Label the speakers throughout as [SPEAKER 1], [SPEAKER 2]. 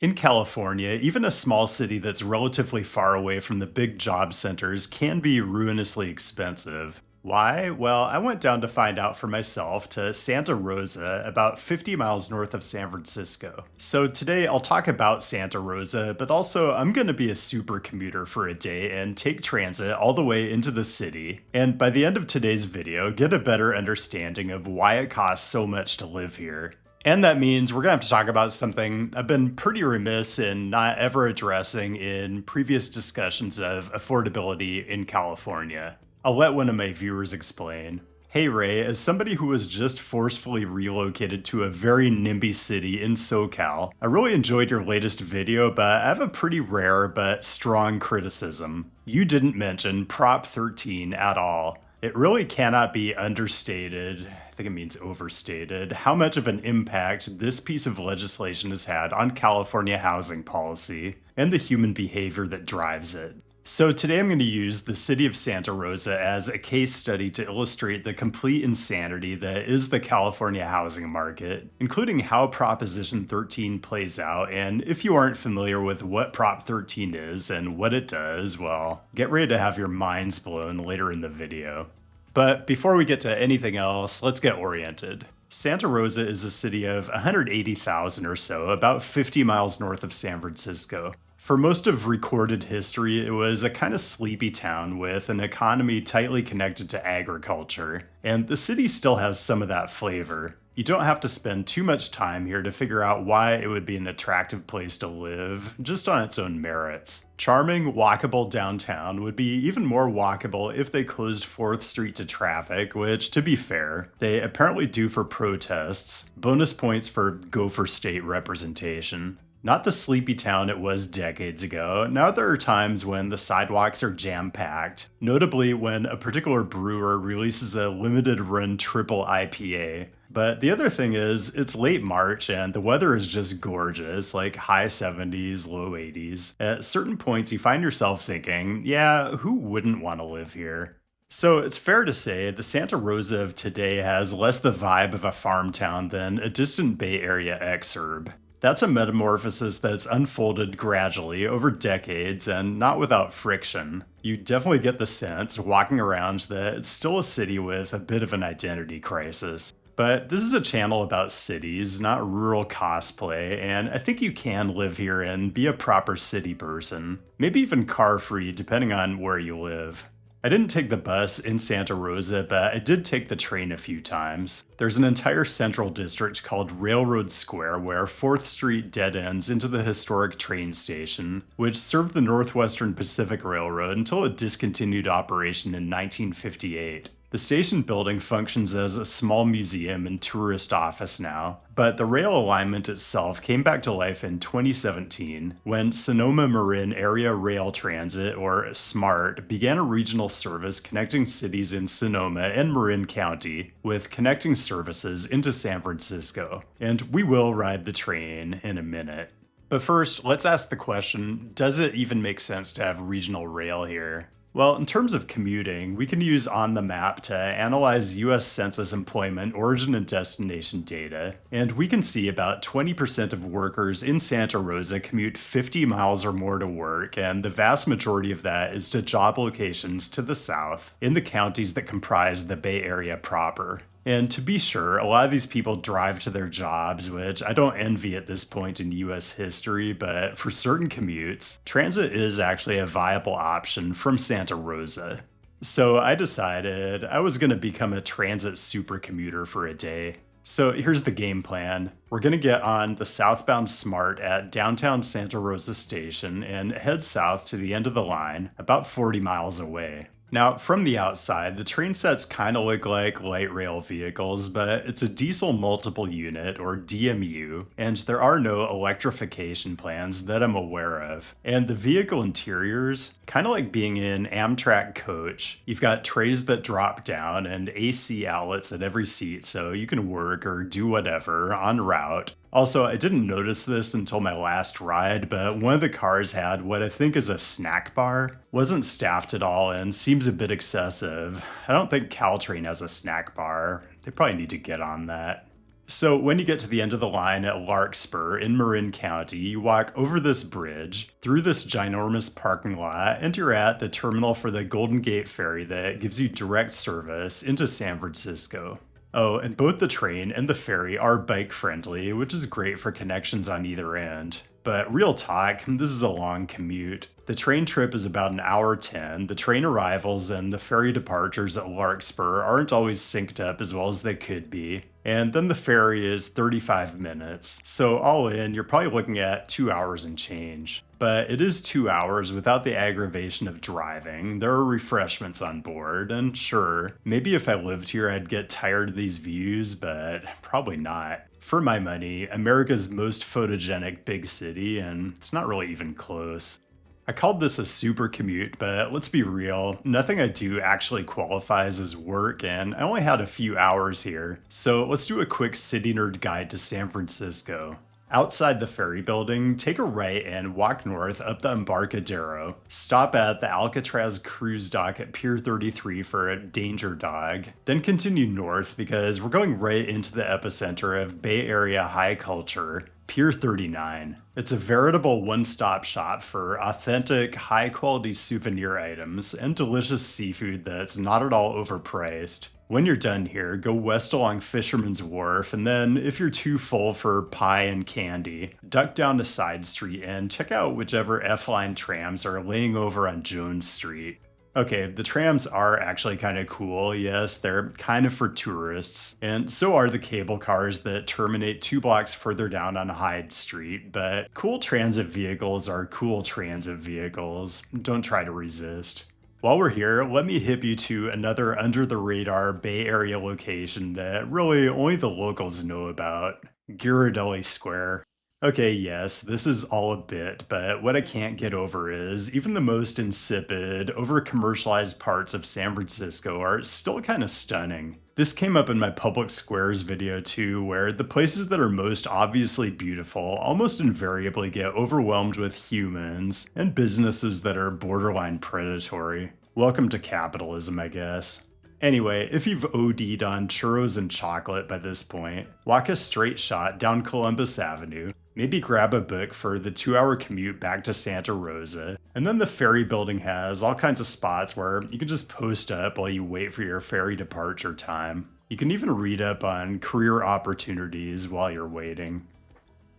[SPEAKER 1] In California, even a small city that's relatively far away from the big job centers can be ruinously expensive. Why? Well, I went down to find out for myself to Santa Rosa, about 50 miles north of San Francisco. So today I'll talk about Santa Rosa, but also I'm going to be a super commuter for a day and take transit all the way into the city. And by the end of today's video, get a better understanding of why it costs so much to live here. And that means we're going to have to talk about something I've been pretty remiss in not ever addressing in previous discussions of affordability in California. I'll let one of my viewers explain. Hey Ray, as somebody who was just forcefully relocated to a very NIMBY city in SoCal, I really enjoyed your latest video, but I have a pretty rare but strong criticism. You didn't mention Prop 13 at all. It really cannot be understated, I think it means overstated, how much of an impact this piece of legislation has had on California housing policy and the human behavior that drives it. So today I'm going to use the city of Santa Rosa as a case study to illustrate the complete insanity that is the California housing market, including how Proposition 13 plays out, and if you aren't familiar with what Prop 13 is and what it does, well, get ready to have your minds blown later in the video. But before we get to anything else, let's get oriented. Santa Rosa is a city of 180,000 or so, about 50 miles north of San Francisco. For most of recorded history, it was a kind of sleepy town with an economy tightly connected to agriculture, and the city still has some of that flavor. You don't have to spend too much time here to figure out why it would be an attractive place to live, just on its own merits. Charming, walkable downtown would be even more walkable if they closed 4th Street to traffic, which, to be fair, they apparently do for protests. Bonus points for Gopher State representation. Not the sleepy town it was decades ago. Now there are times when the sidewalks are jam-packed, notably when a particular brewer releases a limited run triple IPA. But the other thing is, it's late March and the weather is just gorgeous, like high 70s, low 80s. At certain points you find yourself thinking, yeah, who wouldn't want to live here? So it's fair to say the Santa Rosa of today has less the vibe of a farm town than a distant Bay Area exurb. That's a metamorphosis that's unfolded gradually over decades and not without friction. You definitely get the sense, walking around, that it's still a city with a bit of an identity crisis. But this is a channel about cities, not rural cosplay, and I think you can live here and be a proper city person. Maybe even car-free, depending on where you live. I didn't take the bus in Santa Rosa, but I did take the train a few times. There's an entire central district called Railroad Square where 4th Street dead ends into the historic train station, which served the Northwestern Pacific Railroad until it discontinued operation in 1958. The station building functions as a small museum and tourist office now, but the rail alignment itself came back to life in 2017 when Sonoma-Marin Area Rail Transit, or SMART, began a regional service connecting cities in Sonoma and Marin County with connecting services into San Francisco. And we will ride the train in a minute. But first, let's ask the question, does it even make sense to have regional rail here? Well, in terms of commuting, we can use On the Map to analyze US Census employment origin and destination data, and we can see about 20% of workers in Santa Rosa commute 50 miles or more to work, and the vast majority of that is to job locations to the south, in the counties that comprise the Bay Area proper. And to be sure, a lot of these people drive to their jobs, which I don't envy at this point in US history, but for certain commutes, transit is actually a viable option from Santa Rosa. So I decided I was going to become a transit super commuter for a day. So here's the game plan. We're going to get on the southbound SMART at downtown Santa Rosa Station and head south to the end of the line, about 40 miles away. Now, from the outside, the train sets kind of look like light rail vehicles, but it's a diesel multiple unit, or DMU, and there are no electrification plans that I'm aware of. And the vehicle interiors, kind of like being in Amtrak coach, you've got trays that drop down and AC outlets at every seat so you can work or do whatever en route. Also, I didn't notice this until my last ride, but one of the cars had what I think is a snack bar. Wasn't staffed at all and seems a bit excessive. I don't think Caltrain has a snack bar. They probably need to get on that. So, when you get to the end of the line at Larkspur in Marin County, you walk over this bridge, through this ginormous parking lot, and you're at the terminal for the Golden Gate Ferry that gives you direct service into San Francisco. Oh, and both the train and the ferry are bike friendly, which is great for connections on either end. But real talk, this is a long commute. The train trip is about an hour 10. The train arrivals and the ferry departures at Larkspur aren't always synced up as well as they could be. And then the ferry is 35 minutes. So all in, you're probably looking at 2 hours and change. But it is 2 hours without the aggravation of driving. There are refreshments on board, and sure, maybe if I lived here I'd get tired of these views, but probably not. For my money, America's most photogenic big city, and it's not really even close. I called this a super commute, but let's be real, nothing I do actually qualifies as work, and I only had a few hours here. So let's do a quick CityNerd guide to San Francisco. Outside the ferry building, take a right and walk north up the Embarcadero. Stop at the Alcatraz cruise dock at Pier 33 for a danger dog. Then continue north because we're going right into the epicenter of Bay Area high culture, Pier 39. It's a veritable one-stop shop for authentic, high-quality souvenir items and delicious seafood that's not at all overpriced. When you're done here, go west along Fisherman's Wharf, and then, if you're too full for pie and candy, duck down to Side Street and check out whichever F-line trams are laying over on Jones Street. Okay, the trams are actually kind of cool, yes, they're kind of for tourists, and so are the cable cars that terminate 2 blocks further down on Hyde Street, but cool transit vehicles are cool transit vehicles. Don't try to resist. While we're here, let me hip you to another under-the-radar Bay Area location that really only the locals know about, Ghirardelli Square. Okay, yes, this is all a bit, but what I can't get over is even the most insipid, over-commercialized parts of San Francisco are still kind of stunning. This came up in my public squares video too, where the places that are most obviously beautiful almost invariably get overwhelmed with humans and businesses that are borderline predatory. Welcome to capitalism, I guess. Anyway, if you've OD'd on churros and chocolate by this point, walk a straight shot down Columbus Avenue, maybe grab a book for the 2 hour commute back to Santa Rosa, and then the ferry building has all kinds of spots where you can just post up while you wait for your ferry departure time. You can even read up on career opportunities while you're waiting.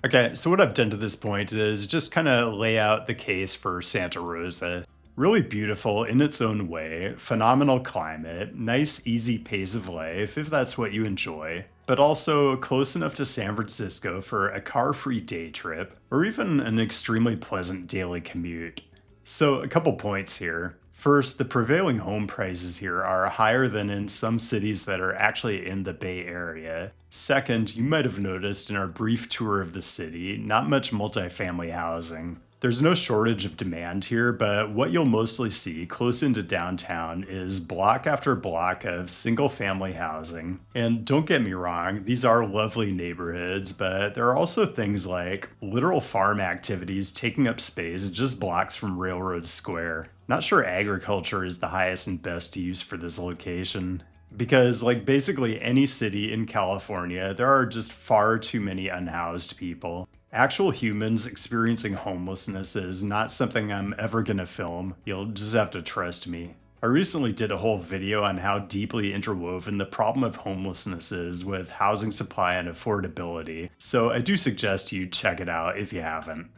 [SPEAKER 1] Okay, so what I've done to this point is just kind of lay out the case for Santa Rosa. Really beautiful in its own way, phenomenal climate, nice easy pace of life if that's what you enjoy, but also close enough to San Francisco for a car-free day trip, or even an extremely pleasant daily commute. So a couple points here. First, the prevailing home prices here are higher than in some cities that are actually in the Bay Area. Second, you might have noticed in our brief tour of the city, not much multifamily housing. There's no shortage of demand here, but what you'll mostly see close into downtown is block after block of single-family housing. And don't get me wrong, these are lovely neighborhoods, but there are also things like literal farm activities taking up space just blocks from Railroad Square. Not sure agriculture is the highest and best use for this location. Because, like basically any city in California, there are just far too many unhoused people. Actual humans experiencing homelessness is not something I'm ever gonna film. You'll just have to trust me. I recently did a whole video on how deeply interwoven the problem of homelessness is with housing supply and affordability, so I do suggest you check it out if you haven't.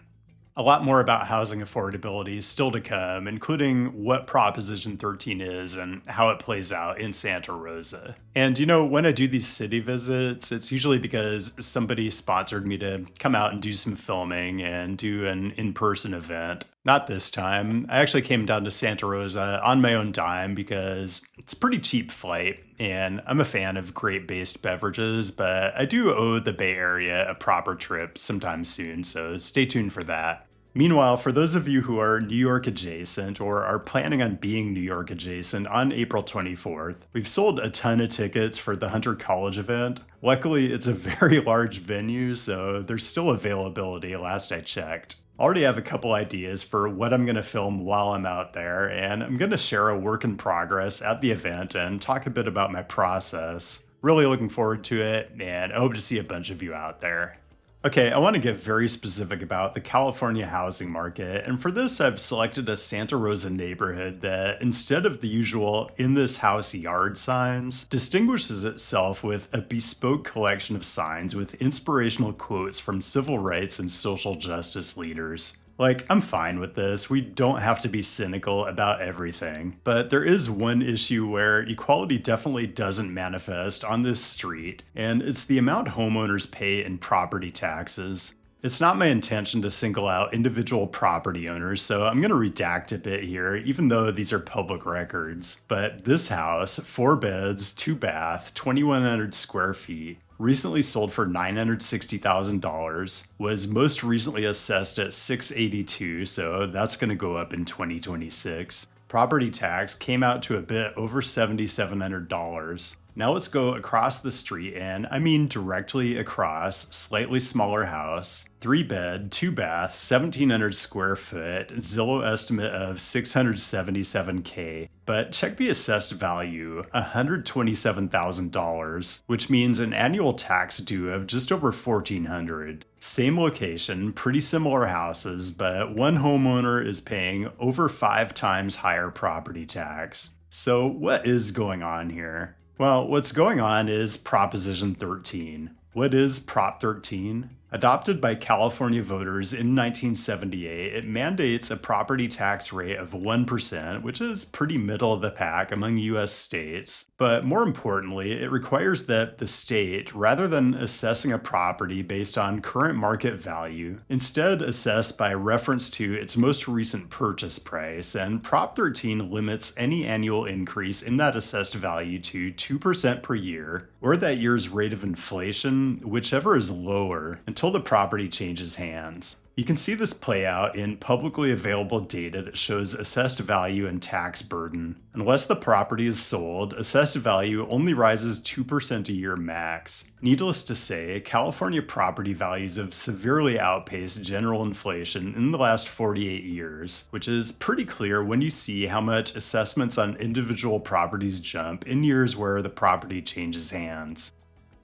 [SPEAKER 1] A lot more about housing affordability is still to come, including what Proposition 13 is and how it plays out in Santa Rosa. And you know, when I do these city visits, it's usually because somebody sponsored me to come out and do some filming and do an in-person event. Not this time. I actually came down to Santa Rosa on my own dime because it's a pretty cheap flight, and I'm a fan of grape-based beverages, but I do owe the Bay Area a proper trip sometime soon, so stay tuned for that. Meanwhile, for those of you who are New York adjacent or are planning on being New York adjacent on April 24th, we've sold a ton of tickets for the Hunter College event. Luckily, it's a very large venue, so there's still availability last I checked. Already have a couple ideas for what I'm going to film while I'm out there, and I'm going to share a work in progress at the event and talk a bit about my process. Really looking forward to it, and I hope to see a bunch of you out there. Okay, I want to get very specific about the California housing market, and for this, I've selected a Santa Rosa neighborhood that, instead of the usual in this house yard signs, distinguishes itself with a bespoke collection of signs with inspirational quotes from civil rights and social justice leaders. Like, I'm fine with this. We don't have to be cynical about everything. But there is one issue where equality definitely doesn't manifest on this street, and it's the amount homeowners pay in property taxes. It's not my intention to single out individual property owners, so I'm going to redact a bit here, even though these are public records. But this house, 4 beds, 2 bath, 2,100 square feet, recently sold for $960,000, was most recently assessed at $682, so that's going to go up in 2026. Property tax came out to a bit over $7,700. Now let's go across the street, and I mean directly across, slightly smaller house, 3 bed, 2 bath, 1,700 square foot, Zillow estimate of $677K. But check the assessed value, $127,000, which means an annual tax due of just over $1,400. Same location, pretty similar houses, but one homeowner is paying over 5 times higher property tax. So what is going on here? Well, what's going on is Proposition 13. What is Prop 13? Adopted by California voters in 1978, it mandates a property tax rate of 1%, which is pretty middle of the pack among US states. But more importantly, it requires that the state, rather than assessing a property based on current market value, instead assess by reference to its most recent purchase price, and Prop 13 limits any annual increase in that assessed value to 2% per year, or that year's rate of inflation, whichever is lower, until the property changes hands. You can see this play out in publicly available data that shows assessed value and tax burden. Unless the property is sold, assessed value only rises 2% a year max. Needless to say, California property values have severely outpaced general inflation in the last 48 years, which is pretty clear when you see how much assessments on individual properties jump in years where the property changes hands.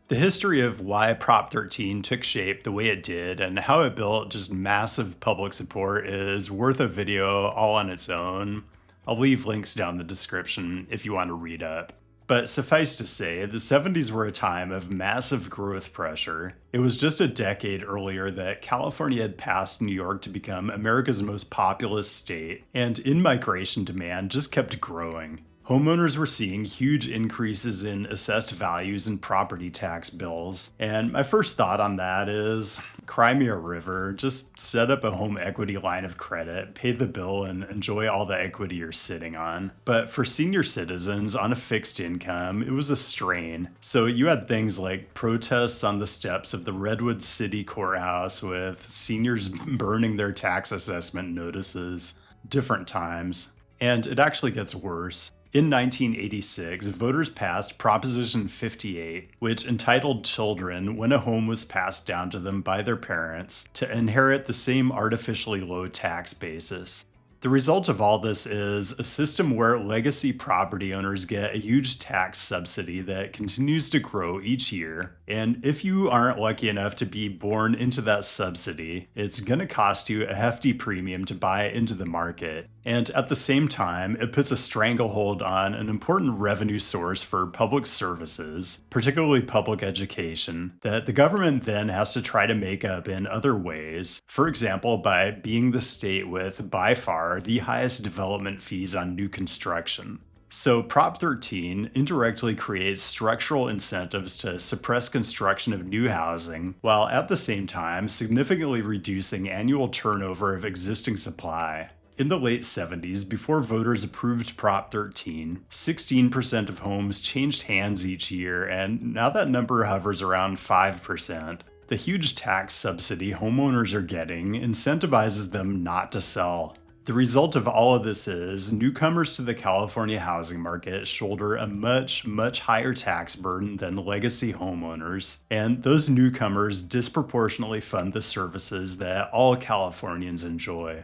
[SPEAKER 1] The history of why Prop 13 took shape the way it did and how it built just massive public support is worth a video all on its own. I'll leave links down in the description if you want to read up. But suffice to say, the 70s were a time of massive growth pressure. It was just a decade earlier that California had passed New York to become America's most populous state, and in-migration demand just kept growing. Homeowners were seeing huge increases in assessed values and property tax bills, and my first thought on that is, cry me a river, just set up a home equity line of credit, pay the bill, and enjoy all the equity you're sitting on. But for senior citizens on a fixed income, it was a strain. So you had things like protests on the steps of the Redwood City Courthouse with seniors burning their tax assessment notices. Different times. And it actually gets worse. In 1986, voters passed Proposition 58, which entitled children, when a home was passed down to them by their parents, to inherit the same artificially low tax basis. The result of all this is a system where legacy property owners get a huge tax subsidy that continues to grow each year, and if you aren't lucky enough to be born into that subsidy, it's going to cost you a hefty premium to buy into the market. And at the same time, it puts a stranglehold on an important revenue source for public services, particularly public education, that the government then has to try to make up in other ways. For example, by being the state with, by far, the highest development fees on new construction. So Prop 13 indirectly creates structural incentives to suppress construction of new housing, while at the same time significantly reducing annual turnover of existing supply. In the late 70s, before voters approved Prop 13, 16% of homes changed hands each year, and now that number hovers around 5%. The huge tax subsidy homeowners are getting incentivizes them not to sell. The result of all of this is newcomers to the California housing market shoulder a much higher tax burden than legacy homeowners, and those newcomers disproportionately fund the services that all Californians enjoy.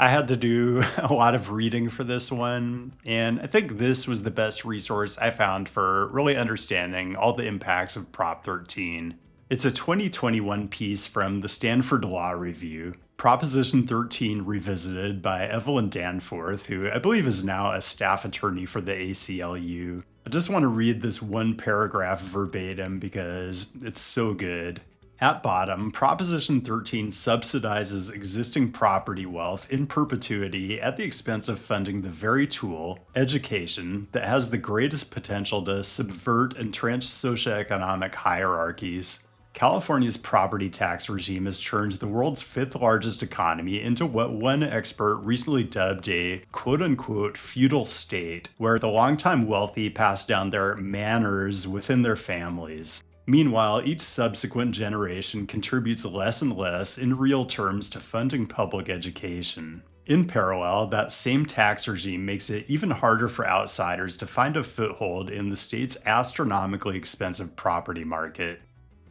[SPEAKER 1] I had to do a lot of reading for this one, and I think this was the best resource I found for really understanding all the impacts of Prop 13. It's a 2021 piece from the Stanford Law Review, Proposition 13 Revisited by Evelyn Danforth, who I believe is now a staff attorney for the ACLU. I just want to read this one paragraph verbatim because it's so good. At bottom, Proposition 13 subsidizes existing property wealth in perpetuity at the expense of funding the very tool, education, that has the greatest potential to subvert entrenched socioeconomic hierarchies. California's property tax regime has turned the world's fifth largest economy into what one expert recently dubbed a quote-unquote feudal state, where the longtime wealthy pass down their manners within their families. Meanwhile, each subsequent generation contributes less and less in real terms to funding public education. In parallel, that same tax regime makes it even harder for outsiders to find a foothold in the state's astronomically expensive property market.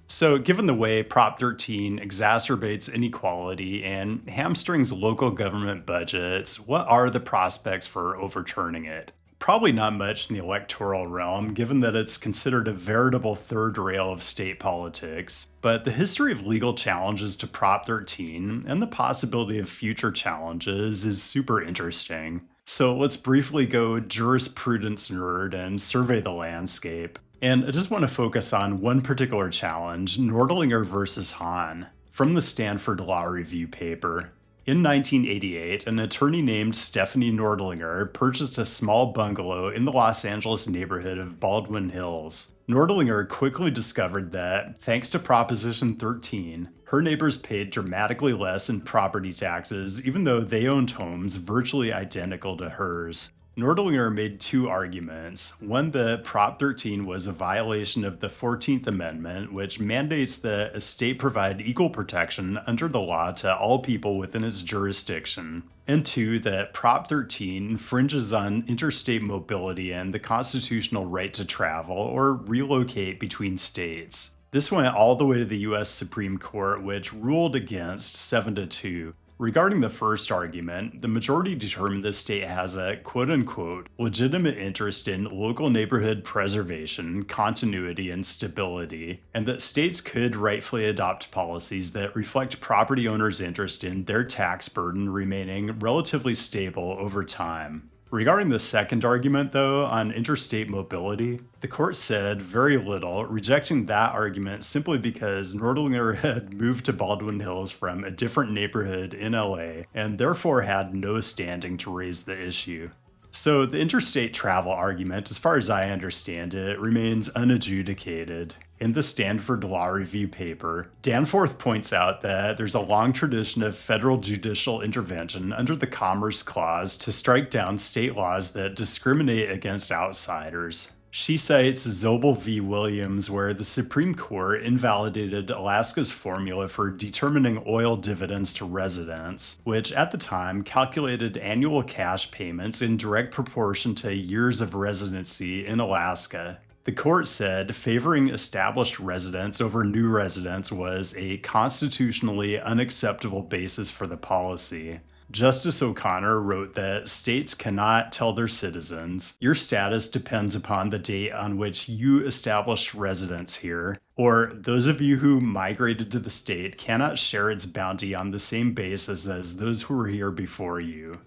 [SPEAKER 1] So, given the way Prop 13 exacerbates inequality and hamstrings local government budgets, what are the prospects for overturning it? Probably not much in the electoral realm, given that it's considered a veritable third rail of state politics. But the history of legal challenges to Prop 13 and the possibility of future challenges is super interesting. So let's briefly go jurisprudence nerd and survey the landscape. And I just want to focus on one particular challenge, Nordlinger versus Hahn, from the Stanford Law Review paper. In 1988, an attorney named Stephanie Nordlinger purchased a small bungalow in the Los Angeles neighborhood of Baldwin Hills. Nordlinger quickly discovered that, thanks to Proposition 13, her neighbors paid dramatically less in property taxes even though they owned homes virtually identical to hers. Nordlinger made two arguments. One, that Prop 13 was a violation of the 14th Amendment, which mandates that a state provide equal protection under the law to all people within its jurisdiction. And two, that Prop 13 infringes on interstate mobility and the constitutional right to travel or relocate between states. This went all the way to the US Supreme Court, which ruled against 7-2. Regarding the first argument, the majority determined the state has a quote-unquote legitimate interest in local neighborhood preservation, continuity, and stability, and that states could rightfully adopt policies that reflect property owners' interest in their tax burden remaining relatively stable over time. Regarding the second argument, though, on interstate mobility, the court said very little, rejecting that argument simply because Nordlinger had moved to Baldwin Hills from a different neighborhood in LA and therefore had no standing to raise the issue. So the interstate travel argument, as far as I understand it, remains unadjudicated. In the Stanford Law Review paper, Danforth points out that there's a long tradition of federal judicial intervention under the Commerce Clause to strike down state laws that discriminate against outsiders. She cites Zobel v. Williams, where the Supreme Court invalidated Alaska's formula for determining oil dividends to residents, which at the time calculated annual cash payments in direct proportion to years of residency in Alaska. The court said favoring established residents over new residents was a constitutionally unacceptable basis for the policy. Justice O'Connor wrote that states cannot tell their citizens, your status depends upon the date on which you established residence here, or those of you who migrated to the state cannot share its bounty on the same basis as those who were here before you.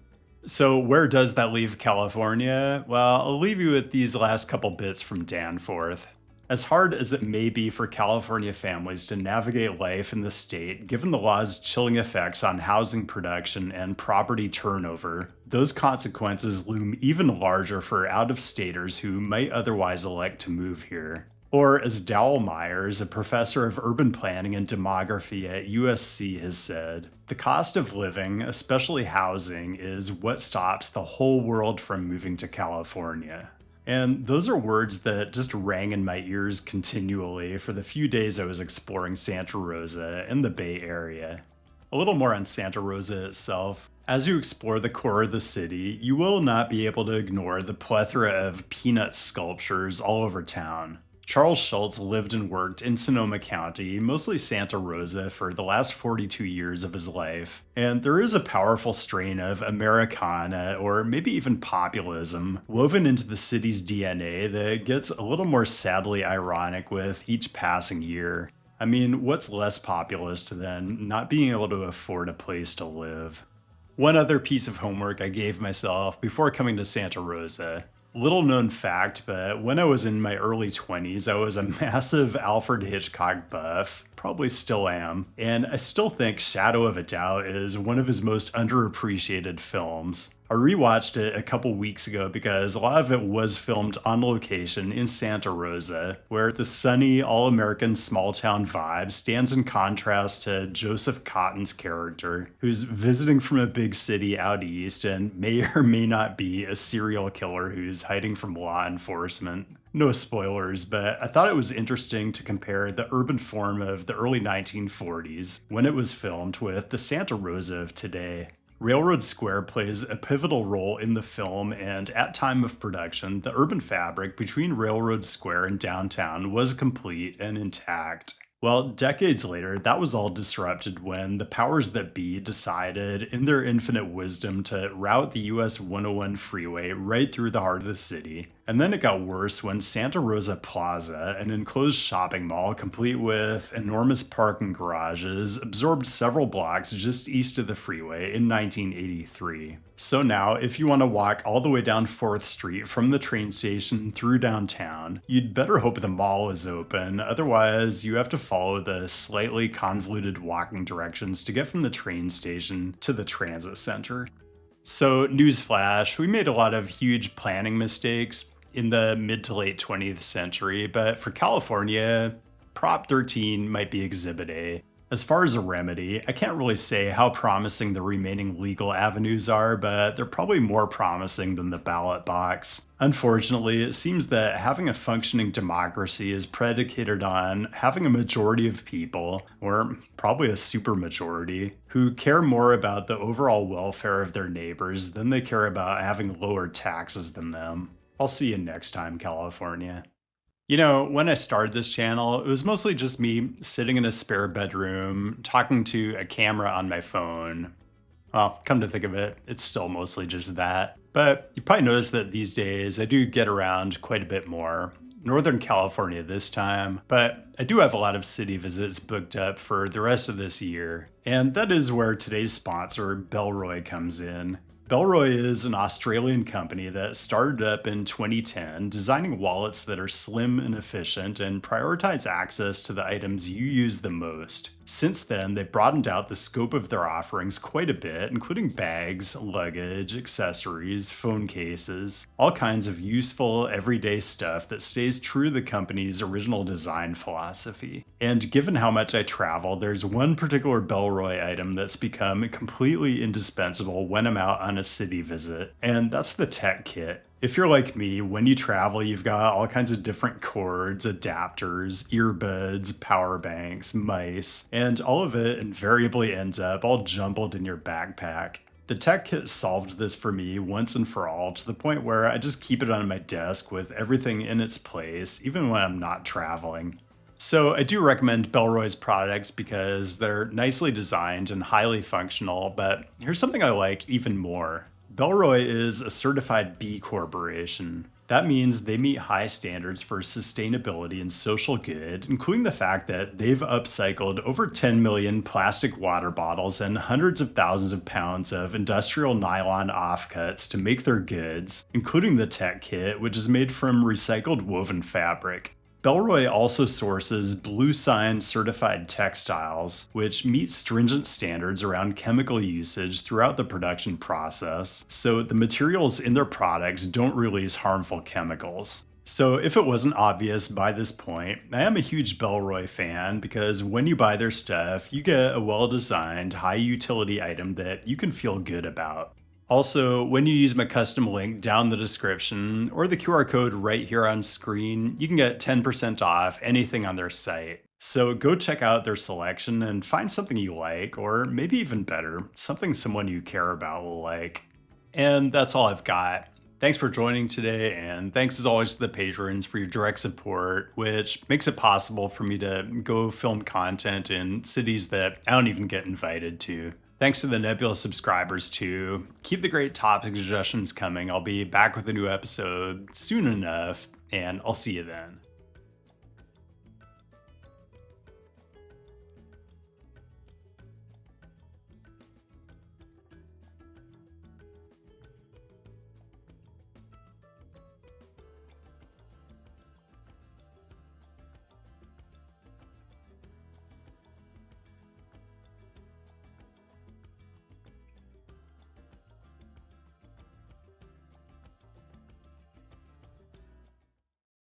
[SPEAKER 1] So where does that leave California? Well, I'll leave you with these last couple bits from Danforth. As hard as it may be for California families to navigate life in the state, given the law's chilling effects on housing production and property turnover, those consequences loom even larger for out-of-staters who might otherwise elect to move here. Or, as Dowell Myers, a professor of urban planning and demography at USC, has said, the cost of living, especially housing, is what stops the whole world from moving to California. And those are words that just rang in my ears continually for the few days I was exploring Santa Rosa and the Bay Area. A little more on Santa Rosa itself. As you explore the core of the city, you will not be able to ignore the plethora of peanut sculptures all over town. Charles Schultz lived and worked in Sonoma County, mostly Santa Rosa, for the last 42 years of his life. And there is a powerful strain of Americana, or maybe even populism, woven into the city's DNA that gets a little more sadly ironic with each passing year. I mean, what's less populist than not being able to afford a place to live? One other piece of homework I gave myself before coming to Santa Rosa. Little known fact, but when I was in my early 20s, I was a massive Alfred Hitchcock buff, probably still am, and I still think Shadow of a Doubt is one of his most underappreciated films. I rewatched it a couple weeks ago because a lot of it was filmed on location in Santa Rosa, where the sunny, all-American small-town vibe stands in contrast to Joseph Cotton's character, who's visiting from a big city out east and may or may not be a serial killer who's hiding from law enforcement. No spoilers, but I thought it was interesting to compare the urban form of the early 1940s, when it was filmed, with the Santa Rosa of today. Railroad Square plays a pivotal role in the film, and at time of production, the urban fabric between Railroad Square and downtown was complete and intact. Well, decades later, that was all disrupted when the powers that be decided, in their infinite wisdom, to route the US 101 freeway right through the heart of the city. And then it got worse when Santa Rosa Plaza, an enclosed shopping mall complete with enormous parking garages, absorbed several blocks just east of the freeway in 1983. So now, if you want to walk all the way down 4th Street from the train station through downtown, you'd better hope the mall is open, otherwise you have to follow the slightly convoluted walking directions to get from the train station to the transit center. So, newsflash, we made a lot of huge planning mistakes in the mid to late 20th century, but for California, Prop 13 might be Exhibit A. As far as a remedy, I can't really say how promising the remaining legal avenues are, but they're probably more promising than the ballot box. Unfortunately, it seems that having a functioning democracy is predicated on having a majority of people, or probably a supermajority, who care more about the overall welfare of their neighbors than they care about having lower taxes than them. I'll see you next time, California. You know, when I started this channel, it was mostly just me sitting in a spare bedroom, talking to a camera on my phone. Well, come to think of it, it's still mostly just that. But you probably noticed that these days I do get around quite a bit more. Northern California this time, but I do have a lot of city visits booked up for the rest of this year. And that is where today's sponsor, Bellroy, comes in. Bellroy is an Australian company that started up in 2010, designing wallets that are slim and efficient and prioritize access to the items you use the most. Since then, they've broadened out the scope of their offerings quite a bit, including bags, luggage, accessories, phone cases, all kinds of useful, everyday stuff that stays true to the company's original design philosophy. And given how much I travel, there's one particular Bellroy item that's become completely indispensable when I'm out on a city visit, and that's the tech kit. If you're like me, when you travel, you've got all kinds of different cords, adapters, earbuds, power banks, mice, and all of it invariably ends up all jumbled in your backpack. The tech kit solved this for me once and for all, to the point where I just keep it on my desk with everything in its place, even when I'm not traveling. So I do recommend Bellroy's products because they're nicely designed and highly functional, but here's something I like even more. Bellroy is a certified B Corporation. That means they meet high standards for sustainability and social good, including the fact that they've upcycled over 10 million plastic water bottles and hundreds of thousands of pounds of industrial nylon offcuts to make their goods, including the tech kit, which is made from recycled woven fabric. Bellroy also sources BlueSky certified textiles, which meet stringent standards around chemical usage throughout the production process, so the materials in their products don't release harmful chemicals. So if it wasn't obvious by this point, I am a huge Bellroy fan because when you buy their stuff, you get a well-designed, high-utility item that you can feel good about. Also, when you use my custom link down the description or the QR code right here on screen, you can get 10% off anything on their site. So go check out their selection and find something you like, or maybe even better, something someone you care about will like. And that's all I've got. Thanks for joining today, and thanks as always to the patrons for your direct support, which makes it possible for me to go film content in cities that I don't even get invited to. Thanks to the Nebula subscribers, too. Keep the great topic suggestions coming. I'll be back with a new episode soon enough, and I'll see you then.